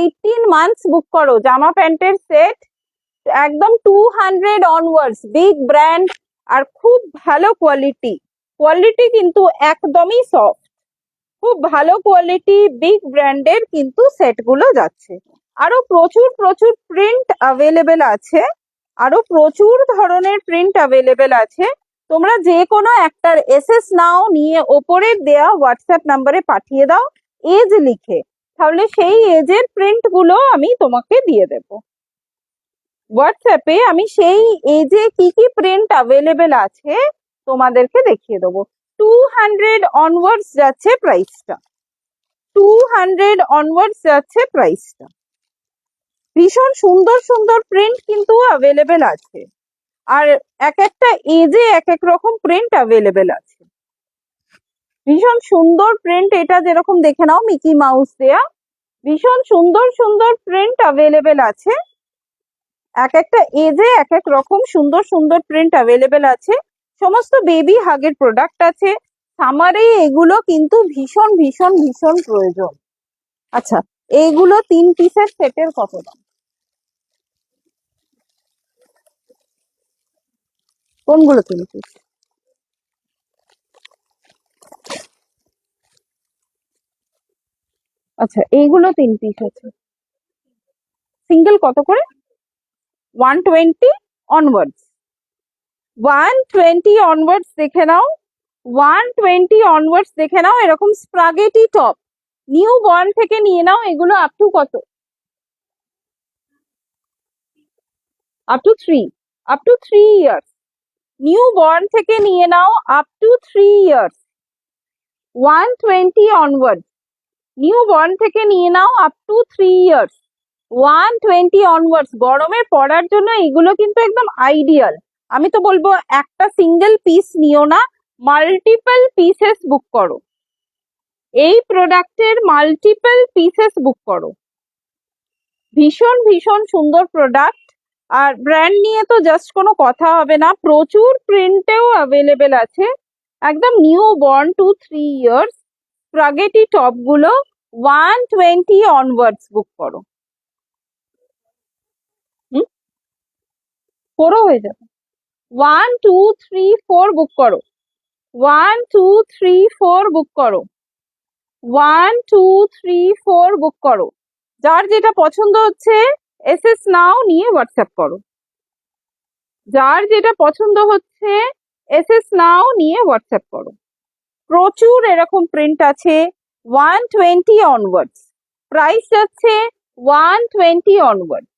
18 months বুক করো জামা প্যান্টের সেট, একদম 200 অনওয়ার্ডস, বিগ ব্র্যান্ড আর খুব ভালো কোয়ালিটি। কোয়ালিটি কিন্তু একদমই সফট, খুব ভালো কোয়ালিটি বিগ ব্র্যান্ডের কিন্তু সেটগুলো যাচ্ছে। আরো প্রচুর প্রচুর প্রিন্ট অ্যাভেলেবেল আছে, আরো প্রচুর ধরনের প্রিন্ট অ্যাভেলেবেল আছে। তোমরা যে কোনো একটার এসএস নাও নিয়ে ওপরের দেয়া হোয়াটসঅ্যাপ নাম্বারে পাঠিয়ে দাও এজ লিখে, তাহলে সেই এজের প্রিন্ট গুলো আমি তোমাকে দিয়ে দেব। হোয়াটসঅ্যাপে আমি সেই এজে কি কি প্রিন্ট অ্যাভেলেবেল আছে তোমাদেরকে দেখিয়ে দেবো। 200 অনওয়ার্ডস যাচ্ছে প্রাইসটা, 200 অনওয়ার্ডস যাচ্ছে প্রাইসটা। ভীষণ সুন্দর সুন্দর প্রিন্ট কিন্তু অ্যাভেলেবেল আছে, আর এক একটা এজে এক এক রকম প্রিন্ট অ্যাভেলেবেল আছে। ভীষণ সুন্দর প্রিন্ট, এটা যেরকম দেখে নাও মিকি মাউস দেয়া, ভীষণ সুন্দর সুন্দর প্রিন্ট অ্যাভেলেবেল আছে। এক একটা এজে এক এক রকম সুন্দর সুন্দর প্রিন্ট অ্যাভেলেবেল আছে। সমস্ত বেবি হাগের প্রোডাক্ট আছে, সামারে এগুলো কিন্তু ভীষণ ভীষণ ভীষণ প্রয়োজন। আচ্ছা, এইগুলো 3 পিসের সেটের কত দাম? কোনগুলো 3 পিস? আচ্ছা, এইগুলো 3 পিস আছে। সিঙ্গেল কত করে? 120 অনওয়ার্ডস, 120 অনওয়ার্ডস দেখে নাও, 120 অনওয়ার্ডস দেখে নাও। এরকম স্প্রাগেটি টপ নিউ বর্ন থেকে নিয়ে নাও, এগুলো আপ টু কত? Up to 3, up to 3 years. Newborn থেকে নিয়ে নাও up to 3 years, 120 onwards. Newborn থেকে নিয়ে নাও আপ টু 3 ইয়ার্স, 120 অনওয়ার্ডস। গরমে পরার জন্য এগুলো কিন্তু একদম আইডিয়াল। আমি তো বলবো একটা সিঙ্গেল পিস নিও না, মাল্টিপল পিসেস বুক করো, এই প্রোডাক্টের মাল্টিপল পিসেস বুক করো। ভীষণ ভীষণ সুন্দর প্রোডাক্ট, আর ব্র্যান্ড নিয়ে তো জাস্ট কোনো কথা হবে না, প্রচুর প্রিন্টেও অ্যাভেলেবেল আছে। একদম newborn to 3 years spaghetti top গুলো 120 অনওয়ার্ডস বুক করো। 4ও হয়ে যাবে। 1 2 3 4 বুক করো, 1 2 3 4 বুক করো, 1 2 3 4 বুক করো। যার যেটা পছন্দ হচ্ছে এসএস নাও নিয়ে হোয়াটসঅ্যাপ করো, যার যেটা পছন্দ হচ্ছে এসএস নাও নিয়ে হোয়াটসঅ্যাপ করো। প্রচুর এরকম প্রিন্ট আছে 120 অনওয়ার্ডস, প্রাইস যাচ্ছে 120 অনওয়ার্ডস।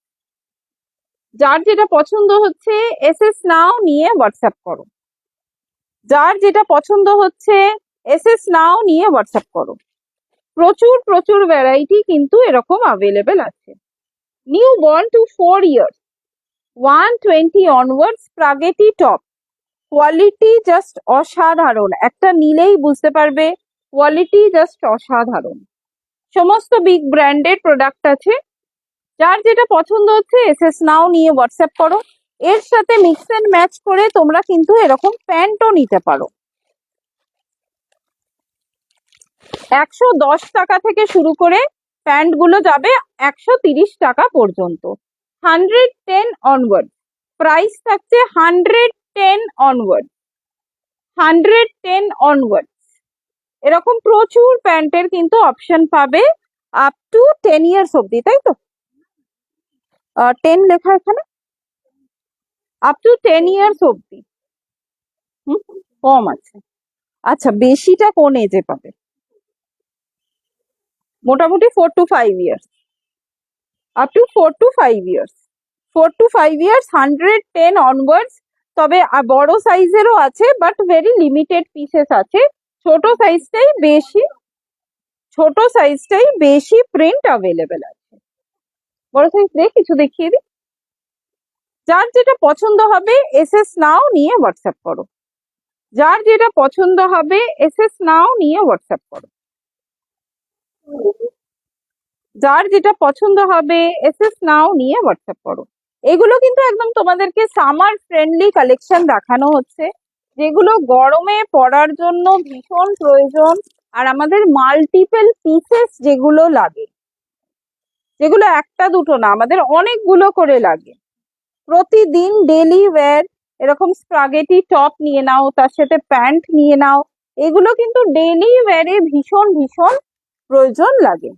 যার যেটা পছন্দ হচ্ছে এসএস নাও নিয়ে হোয়াটসঅ্যাপ করো, যার যেটা পছন্দ হচ্ছে এসএস নাও নিয়ে হোয়াটসঅ্যাপ করো। প্রচুর প্রচুর ভ্যারাইটি কিন্তু এরকম অ্যাভেলেবেল আছে। Newborn to 4 years 120 onwards spaghetti top, quality just অসাধারণ, একটা নিলেই বুঝতে পারবে কোয়ালিটি জাস্ট অসাধারণ। সমস্ত বিগ ব্র্যান্ডের প্রোডাক্ট আছে, যার যেটা পছন্দ হচ্ছে এসএস নাও নিয়ে হোয়াটসঅ্যাপ করো। এর সাথে মিক্স এন্ড ম্যাচ করে তোমরা কিন্তু এরকম প্যান্টও নিতে পারো। 110 টাকা থেকে শুরু করে প্যান্ট গুলো যাবে 130 টাকা পর্যন্ত। 110 অনওয়ার্ড, প্রাইস থাকছে 110 অনওয়ার্ড, 110 অনওয়ার্ড। এরকম প্রচুর প্যান্টের কিন্তু অপশন পাবে আপ টু 10 ইয়ার্স অব্দি, তাই তো? 10 লেখা এখানে, আপ টু 10 ইয়ার্স অব্দি। কম আছে। আচ্ছা, বেশিটা কোন এজে পাবে? মোটামুটি 4 to 5 years, up to 4 to 5 years, 4 to 5 years 110 onwards. তবে বড় সাইজেরও আছে, বাট ভেরি লিমিটেড পিসেস আছে। ছোট সাইজটাই বেশি, ছোট সাইজটাই বেশি প্রিন্ট অ্যাভেলেবেল আছে। বড় সাইজ দিয়ে কিছু দেখিয়ে দিই। যার যেটা পছন্দ হবে এসএস নাও নিয়ে হোয়াটসঅ্যাপ করো, যার যেটা পছন্দ হবে এসএস নাও নিয়ে হোয়াটসঅ্যাপ করো, যার যেটা পছন্দ হবে এসএস নাও নিয়ে হোয়াটসঅ্যাপ করো। এগুলো কিন্তু একদম তোমাদেরকে সামার ফ্রেন্ডলি কালেকশন দেখানো হচ্ছে, যেগুলো গরমে পরার জন্য ভীষণ প্রয়োজন, আর আমাদের মাল্টিপল পিসেস যেগুলো লাগে। যেগুলো একটা দুটো না, আমাদের অনেকগুলো করে লাগে প্রতিদিন ডেলি ওয়্যার। এরকম স্পাগেটি টপ নিয়ে নাও, তার সাথে প্যান্ট নিয়ে নাও, এগুলো কিন্তু ডেলি ওয়্যারে ভীষণ ভীষণ প্রয়োজন লাগে।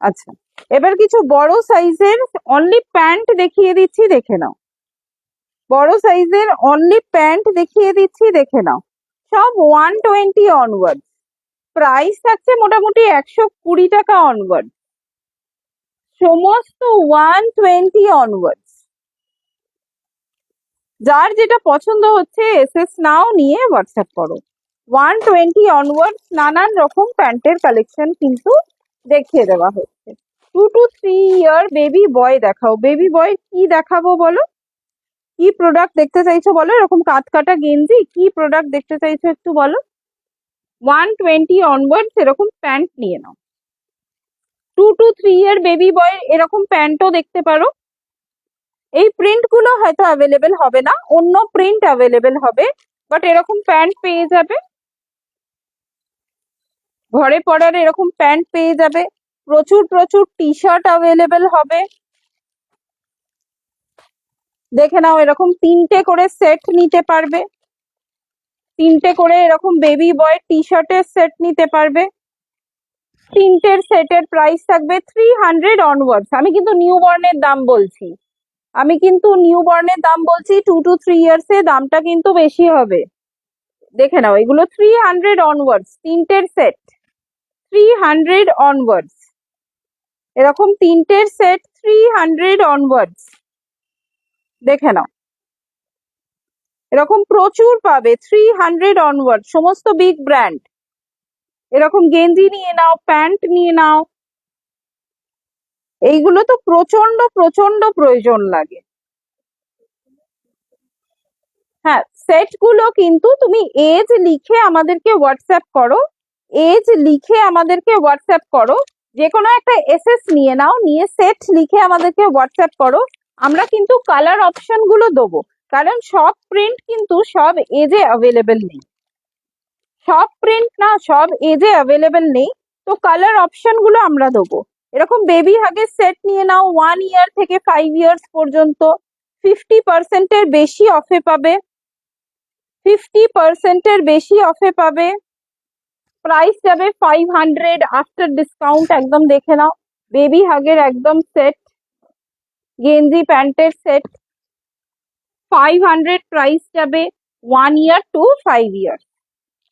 আচ্ছা, এবার কিছু বড় সাইজের অনলি প্যান্ট দেখিয়ে দিচ্ছি, দেখে নাও। বড় সাইজের অনলি প্যান্ট দেখিয়ে দিচ্ছি, দেখে নাও। সব 120 অনওয়ার্ড, প্রাইস থাকছে মোটামুটি 120 টাকা অনওয়ার্ড, সমস্ত 120 অনওয়ার্ড। যার যেটা পছন্দ হচ্ছে এসএস নাও নিয়ে হোয়াটসঅ্যাপ করো। 120 অনওয়ার্ড নানান রকম প্যান্টের কালেকশন কিন্তু দেখিয়ে দেওয়া হচ্ছে। 2 to 3 ইয়ার বেবি বয় দেখাও। বেবি বয় কি দেখাবো বলো, কি প্রোডাক্ট দেখতে চাইছো বলো? এরকম কাট কাটা গেঞ্জি, কি প্রোডাক্ট দেখতে চাইছো একটু বলো। 120 অনওয়ার্ডস এরকম প্যান্ট নিয়ে নাও। 2 to 3 ইয়ার বেবি বয় এরকম প্যান্টও দেখতে পারো। এই প্রিন্ট গুলো হয়তো অ্যাভেলেবেল হবে না, অন্য প্রিন্ট অ্যাভেলেবেল হবে, বাট এরকম প্যান্ট পেয়ে যাবে। ঘরে পরার এরকম প্যান্ট পেয়ে যাবে। প্রচুর প্রচুর টি শার্ট অ্যাভেলেবেল হবে। দেখে নাও, এরকম 3টে করে সেট নিতে পারবে। 3টে করে এরকম বেবি বয় টি শার্টের সেট নিতে পারবে। 3টের সেটের প্রাইস থাকবে 300 অনওয়ার্ডস। আমি কিন্তু নিউ বর্নের দাম বলছি, আমি কিন্তু নিউ বর্নের দাম বলছি। 2 to 3 ইয়ার্স এ দামটা কিন্তু বেশি হবে। দেখে নাও, এগুলো 300 অনওয়ার্ডস, 3টের সেট 300 অনওয়ার্ডস। এরকম 3টের সেট 300 অনওয়ার্ডস। দেখে নাও, এরকম প্রচুর পাবে 300 অনওয়ার্ড, সমস্ত বিগ ব্র্যান্ড। এরকম গেঞ্জি নিয়ে নাও, প্যান্ট নিয়ে নাও, এইগুলো তো প্রচন্ড প্রচন্ড প্রয়োজন লাগে। হ্যাঁ, সেট গুলো কিন্তু তুমি এজ লিখে আমাদেরকে হোয়াটসঅ্যাপ করো, এজ লিখে আমাদেরকে হোয়াটসঅ্যাপ করো। যে কোনো একটা এসএস নিয়ে নাও, নিয়ে সেট লিখে আমাদেরকে হোয়াটসঅ্যাপ করো। আমরা কিন্তু কালার অপশন গুলো দেবো, কারণ সব প্রিন্ট কিন্তু সব এজে অ্যাভেলেবেল নেই। সব প্রিন্ট না সব এজে অ্যাভেলেবেল নেই, তো কালার অপশন গুলো আমরা দেবো। এরকম বেবি হাগের সেট নিয়ে নাও, 1 ইয়ার থেকে 5 ইয়ার্স পর্যন্ত 50% এর বেশি অফে পাবে। 50% এর বেশি অফে পাবে। প্রাইস যাবে 500 আফটার ডিসকাউন্ট। একদম দেখে নাও, বেবি হাগের একদম সেট, গেঞ্জি প্যান্টের সেট 500 প্রাইস যাবে, 1 ইয়ার টু 5 ইয়ার।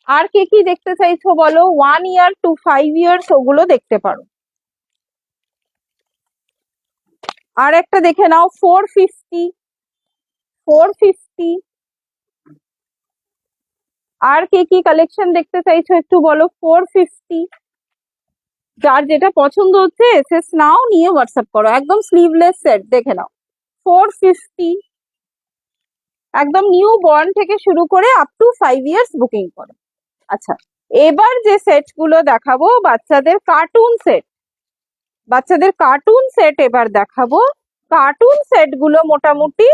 আর কে কি দেখতে চাইছো বলো? 1 ইয়ার টু 5 ইয়ার্স ওগুলো দেখতে পারো। আর একটা দেখে নাও, 450। 450। আর কে কি কালেকশন দেখতে চাইছো একটু বলো। 450। যার যেটা পছন্দ হচ্ছে এসএস নাও, নিয়ে হোয়াটসঅ্যাপ করো। একদম স্লিভলেস সেট দেখে নাও, 450। একদম নিউ বর্ন থেকে শুরু করে আপ টু 5 ইয়ার্স বুকিং করো। আচ্ছা, এবার যে সেট গুলো দেখাবো বাচ্চাদের কার্টুন সেট। বাচ্চাদের কার্টুন সেট এবার দেখাবো। কার্টুন সেট গুলো মোটামুটি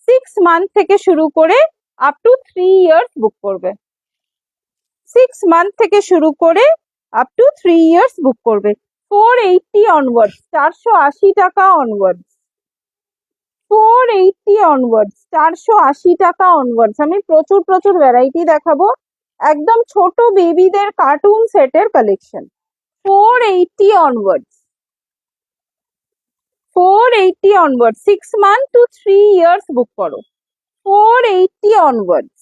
6 মান্থ থেকে শুরু করে আপ টু 3 ইয়ার্স বুক করবে। 6 মান্থ থেকে শুরু করে আপ টু 3 ইয়ার্স বুক করবে। 480 অনওয়ার্ডস, 480 টাকা অনওয়ার্ডস। 480 অনওয়ার্ডস, 480 টাকা অনওয়ার্ডস। আমি প্রচুর প্রচুর ভ্যারাইটি দেখাবো, একদম ছোট বেবিদের কার্টুন সেটের collection. 480 onwards, 480 onwards. 6 month to 3 years book করো। 480 অনওয়ার্ডস।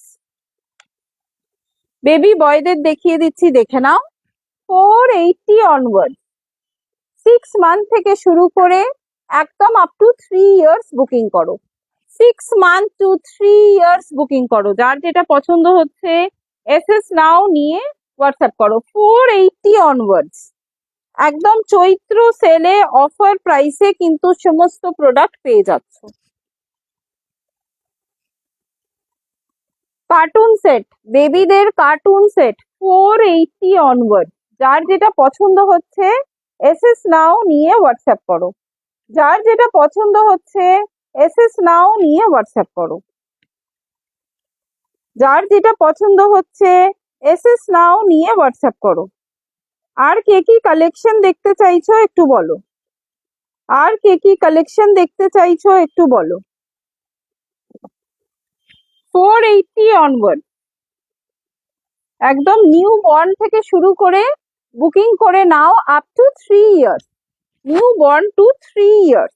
বেবি বয়দের দেখিয়ে দিচ্ছি, দেখে নাও। 480 অনওয়ার্ডস, 6 মান্থ থেকে শুরু করে একদম আপ টু 3 ইয়ার্স বুকিং করো। 6 মান্থ টু 3 ইয়ার্স বুকিং করো। যার যেটা পছন্দ হচ্ছে এসএস নাও, নিয়ে হোয়াটসঅ্যাপ করো। 480 অনওয়ার্ডস। একদম চৈত্র সেলে অফার প্রাইসে কিন্তু সমস্ত প্রোডাক্ট পেয়ে যাচ্ছ। কার্টুন সেট, বেবিদের কার্টুন সেট 480 অনওয়ার্ড। যার যেটা পছন্দ হচ্ছে এসএস নাও, নিয়ে হোয়াটসঅ্যাপ করো। যার যেটা পছন্দ হচ্ছে এসএস নাও, নিয়ে হোয়াটসঅ্যাপ করো। যার যেটা পছন্দ হচ্ছে এসএস নাও, নিয়ে হোয়াটসঅ্যাপ করো। আর কে কি কালেকশন দেখতে চাইছো একটু বলো। আর কে কি কালেকশন দেখতে চাইছো একটু বলো। 480 অনওয়ার্ড, একদম নিউ বর্ন থেকে শুরু করে বুকিং করে নাও up to 3 years, newborn to 3 years.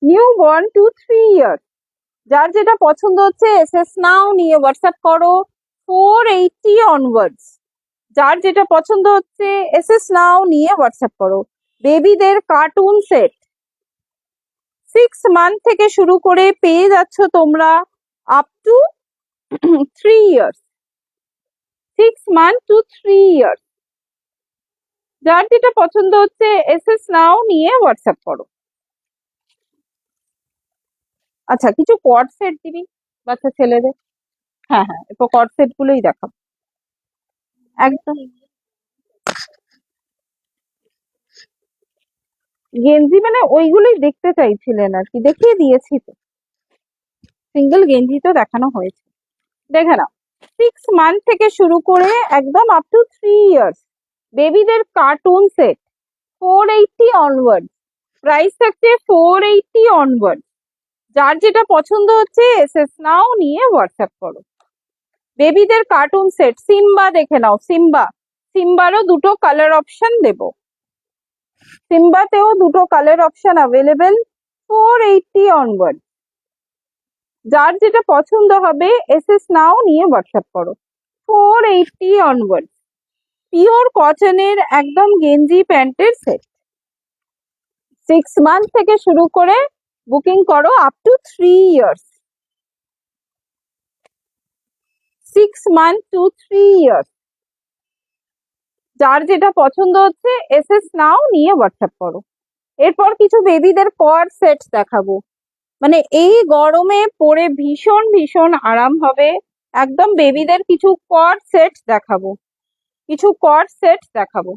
Newborn to 3 years, যার যেটা পছন্দ হচ্ছে এসএস নাও নিয়ে হোয়াটসঅ্যাপ করো 480 অনওয়ার্ডস। যার যেটা পছন্দ হচ্ছে এসএস নাও নিয়ে হোয়াটসঅ্যাপ করো। বেবিদের কার্টুন সেট 6 মান্থ থেকে শুরু করে পেয়ে যাচ্ছ তোমরা up to 3 years, 6 month to 3 years. যার যেটা পছন্দ হচ্ছে এসএস নাও নিয়ে হোয়াটসঅ্যাপ করো। আচ্ছা, কিছু কর্ড সেট দিবি বাচ্চা ছেলেদের। হ্যাঁ হ্যাঁ, এরপর কর্ড সেট গুলোই দেখাবো একদম। গেঞ্জি মানে ওইগুলোই দেখতে চাইছিলেন আর কি, দেখিয়ে দিয়েছি তো, সিঙ্গেল গেঞ্জি তো দেখানো হয়েছে। দেখে নাও, 6 মান্থ থেকে শুরু করে একদম আপ টু 3 ইয়ার্স বেবিদের কার্টুন সেট 480 অনওয়ার্ড, প্রাইস থাকছে 480 অনওয়ার্ড। যার যেটা পছন্দ হচ্ছে এসএস নাও নিয়ে হোয়াটসঅ্যাপ করো। বেবিদের কার্টুন সেট সিম্বা দেখে নাও, সিম্বা, সিম্বারও দুটো কালার অপশন দেব, সিম্বাতেও দুটো কালার অপশন অ্যাভেলেবেল, 480 অনওয়ার্ড। যার যেটা পছন্দ হবে এসএস নাও নিয়ে হোয়াটসঅ্যাপ করো। 480 অনওয়ার্ড, পিওর কটনের একদম গেঞ্জি প্যান্টের সেট, 6 মান্থ থেকে শুরু করে বুকিং করো up to 3 years, 6 month to 3 years. যার যেটা পছন্দ হচ্ছে এসএস নাও নিয়ে হোয়াটসঅ্যাপ করো। এরপর কিছু বেবিদের কর্ড সেট দেখাবো, মানে এই গরমে পরে ভীষণ ভীষণ আরাম হবে। একদম বেবিদের কিছু কর্ড সেট দেখাবো, কিছু কর্ড সেট দেখাবো।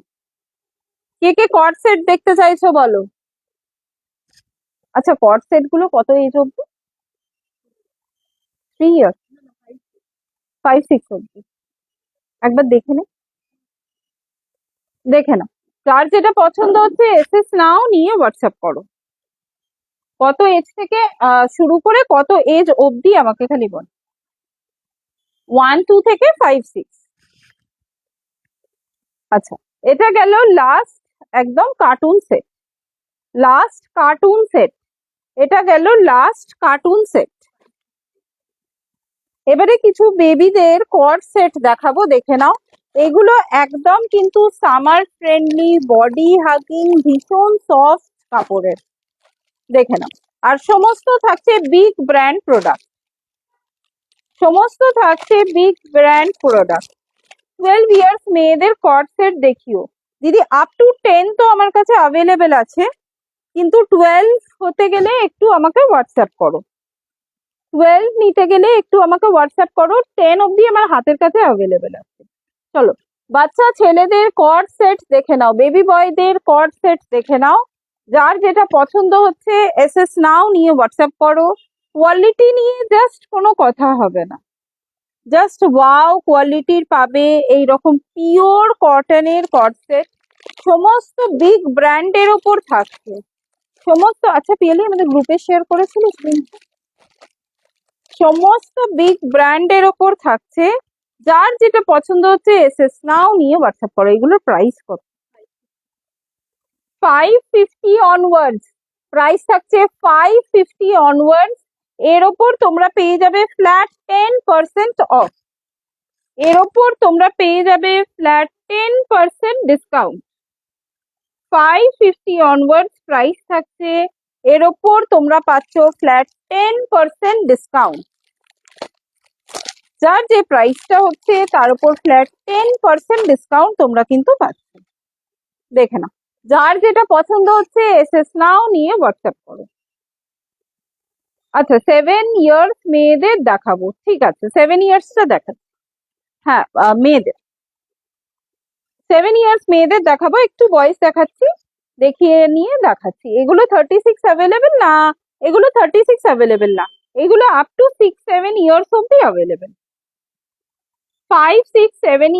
কে কে কর্ড সেট দেখতে চাইছো বলো। আচ্ছা, কর্ড সেট গুলো কত এজ অব্দি? 3 ইয়ার্স, 5-6 অব্দি। একবার দেখে নে, দেখে নাও। যার যেটা পছন্দ হচ্ছে এসএস নাও নিয়ে হোয়াটসঅ্যাপ করো। কত এজ থেকে শুরু করে কত এজ অব্দি আমাকে খালি বল। 1-2 থেকে 5-6। আচ্ছা, এটা গেল লাস্ট একদম cartoon set, last cartoon set, এটা গেল লাস্ট কার্টুন সেট। এবারে কিছু বেবিদের কর্ড সেট দেখাবো, দেখে নাও। এগুলো একদম কিন্তু সামার ফ্রেন্ডলি, বডি হাগিং, ভীষণ সফট কাপড়ের, দেখে নাও। আর সমস্ত থাকছে বিগ ব্র্যান্ড প্রোডাক্ট, সমস্ত থাকছে বিগ ব্র্যান্ড প্রোডাক্ট। 12 ইয়ার্স মেয়েদের কর্ড সেট দেখিও দিদি। আপ টু 10 তো আমার কাছে অ্যাভেলেবেল আছে, কিন্তু 12 হতে গেলে একটু আমাকে হোয়াটসঅ্যাপ করো, 12 নিতে গেলে একটু আমাকে হোয়াটসঅ্যাপ করো। 10 অব্দি আমার হাতের কাছে অ্যাভেলেবেল আছে। চলো, বাচ্চা ছেলেদের কর্ড সেট দেখে নাও, বেবি বয়দের কর্ড সেট দেখে নাও। যার যেটা পছন্দ হচ্ছে এসএস নাও নিয়ে হোয়াটসঅ্যাপ করো। কোয়ালিটি নিয়ে জাস্ট কোনো কথা হবে না, জাস্ট ওয়াও কোয়ালিটির পাবে এইরকম পিওর কটনের কর্ড সেট, সমস্ত বিগ ব্র্যান্ডের ওপর থাকছে সমস্ত। আচ্ছা পিয়ালি, আমাদের গ্রুপে শেয়ার করেছিলিস লিংকটা? সমস্ত বিগ ব্র্যান্ডের ওপর থাকছে। যার যেটা পছন্দ হচ্ছে এসএস নাও নিয়ে হোয়াটসঅ্যাপ করো। এগুলোর প্রাইস কত? 550 অনওয়ার্ডস, প্রাইস থাকছে 550 অনওয়ার্ডস। এর ওপর তোমরা পেয়ে যাবে ফ্ল্যাট 10% অফ, এর ওপর তোমরা পেয়ে যাবে ফ্ল্যাট 10% ডিসকাউন্ট। 550 অনওয়ার্ডস প্রাইস থাকছে, এর ওপর তোমরা পাচ্ছ ফ্ল্যাট 10% ডিসকাউন্ট। যার যে প্রাইসটা হচ্ছে তার উপর ফ্ল্যাট 10% ডিসকাউন্ট তোমরা কিন্তু পাচ্ছ, দেখে নাও। যার যেটা পছন্দ হচ্ছে এসএস নাও নিয়ে হোয়াটসঅ্যাপ করো। আচ্ছা, 7 ইয়ার্স মেয়েদের দেখাবো, ঠিক আছে 7 ইয়ার্সটা দেখাচ্ছি। হ্যাঁ, মেয়েদের 7 ইয়ার্স মেয়েদের দেখাবো, একটু বয়স দেখাচ্ছি, দেখিয়ে নিয়ে দেখাচ্ছি। এগুলো 36 অ্যাভেলেবেল না, এগুলো 36 অ্যাভেলেবেল না, এগুলো আপ টু 6-7 ইয়ার্স অব্দি অ্যাভেলেবেল। 5 6 7